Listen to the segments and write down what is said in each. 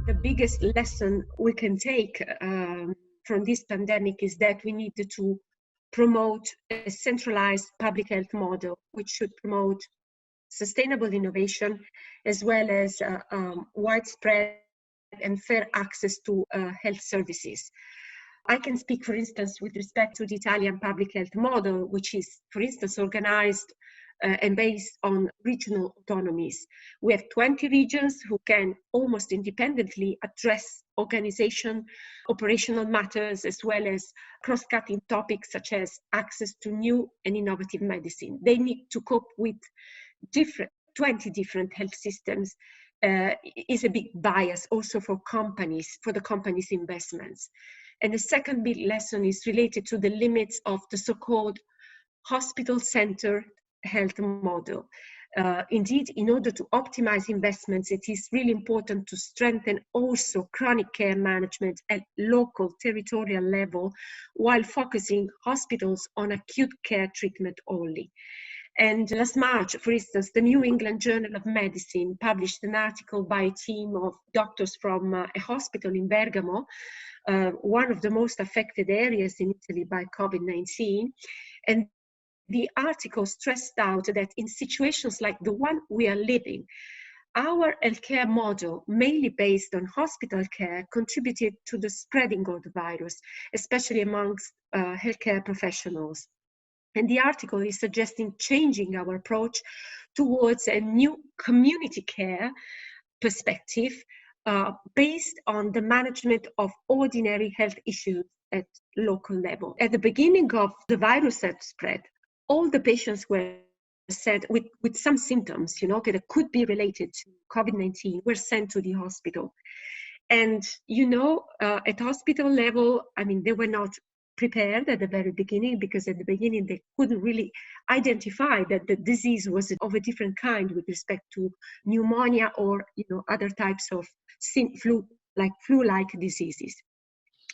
The biggest lesson we can take from this pandemic is that we need to promote a centralized public health model, which should promote sustainable innovation as well as widespread and fair access to health services. I can speak, for instance, with respect to the Italian public health model, which is, for instance, organized and based on regional autonomies. We have 20 regions who can almost independently address organization, operational matters, as well as cross-cutting topics such as access to new and innovative medicine. They need to cope with 20 different health systems. Is a big bias also for the companies' investments. And the second big lesson is related to the limits of the so-called hospital-centered health model. Indeed, in order to optimize investments, it is really important to strengthen also chronic care management at local territorial level while focusing hospitals on acute care treatment only. And last March, for instance, the New England Journal of Medicine published an article by a team of doctors from a hospital in Bergamo, one of the most affected areas in Italy by COVID-19. And the article stressed out that in situations like the one we are living, our healthcare model, mainly based on hospital care, contributed to the spreading of the virus, especially amongst healthcare professionals. And the article is suggesting changing our approach towards a new community care perspective based on the management of ordinary health issues at local level. At the beginning of the virus that spread, all the patients were sent with some symptoms, that could be related to COVID-19, were sent to the hospital. And, at hospital level, they were not prepared at the very beginning, because at the beginning they couldn't really identify that the disease was of a different kind with respect to pneumonia or other types of flu-like diseases.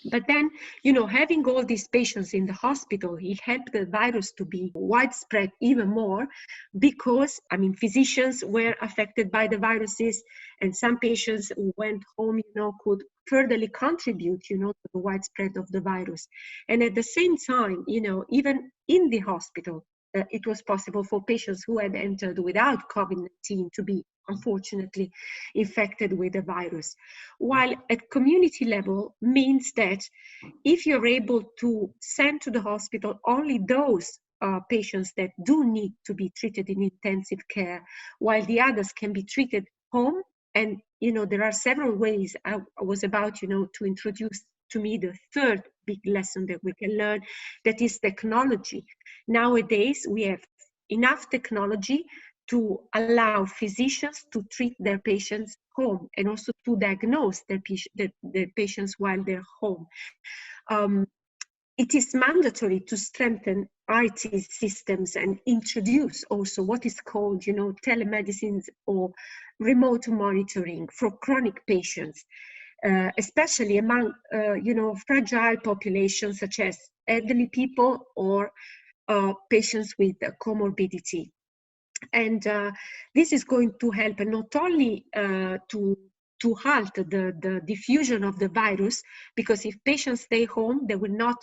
But then, having all these patients in the hospital, it helped the virus to be widespread even more because, physicians were affected by the viruses, and some patients who went home, could furtherly contribute, to the widespread of the virus. And at the same time, even in the hospital, it was possible for patients who had entered without COVID-19 to be unfortunately infected with the virus. While at community level means that if you're able to send to the hospital only those patients that do need to be treated in intensive care, while the others can be treated home. And, there are several ways. I was about, to introduce to me the third big lesson that we can learn, that is technology. Nowadays, we have enough technology to allow physicians to treat their patients home and also to diagnose their patients while they're home. It is mandatory to strengthen IT systems and introduce also what is called, telemedicine or remote monitoring for chronic patients, especially among, fragile populations such as elderly people or patients with comorbidity. And this is going to help not only to halt the diffusion of the virus, because if patients stay home, they will not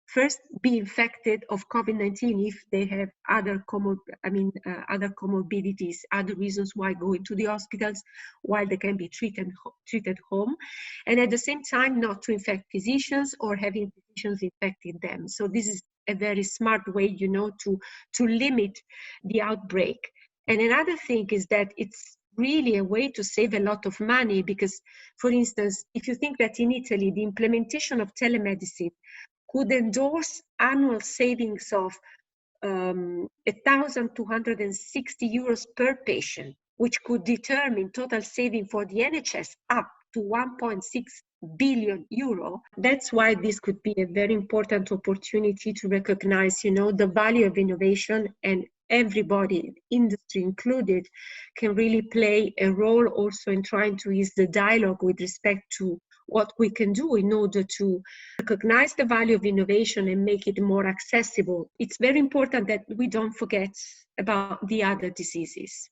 first be infected of COVID-19 if they have other comorbidities, other reasons why going to the hospitals, while they can be treated home, and at the same time not to infect physicians or having physicians infecting them. So this is a very smart way, to limit the outbreak. And another thing is that it's really a way to save a lot of money, because, for instance, if you think that in Italy, the implementation of telemedicine could endorse annual savings of 1,260 euros per patient, which could determine total saving for the NHS up to 1.6 billion euro. That's why this could be a very important opportunity to recognize, the value of innovation, and everybody, industry included, can really play a role also in trying to ease the dialogue with respect to what we can do in order to recognize the value of innovation and make it more accessible. It's very important that we don't forget about the other diseases,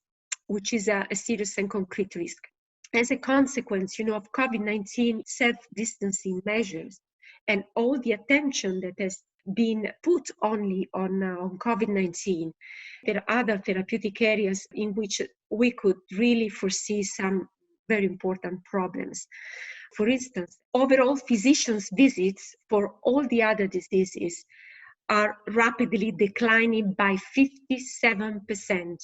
which is a serious and concrete risk. as a consequence, of COVID-19 self-distancing measures and all the attention that has been put only on COVID-19, there are other therapeutic areas in which we could really foresee some very important problems. For instance, overall physicians' visits for all the other diseases are rapidly declining by 57%,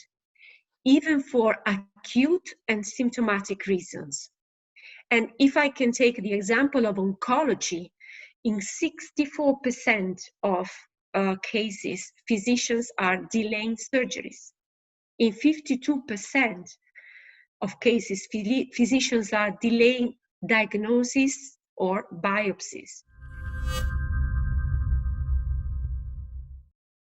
even for acute and symptomatic reasons. And if I can take the example of oncology, in 64% of cases, physicians are delaying surgeries. In 52% of cases, physicians are delaying diagnosis or biopsies.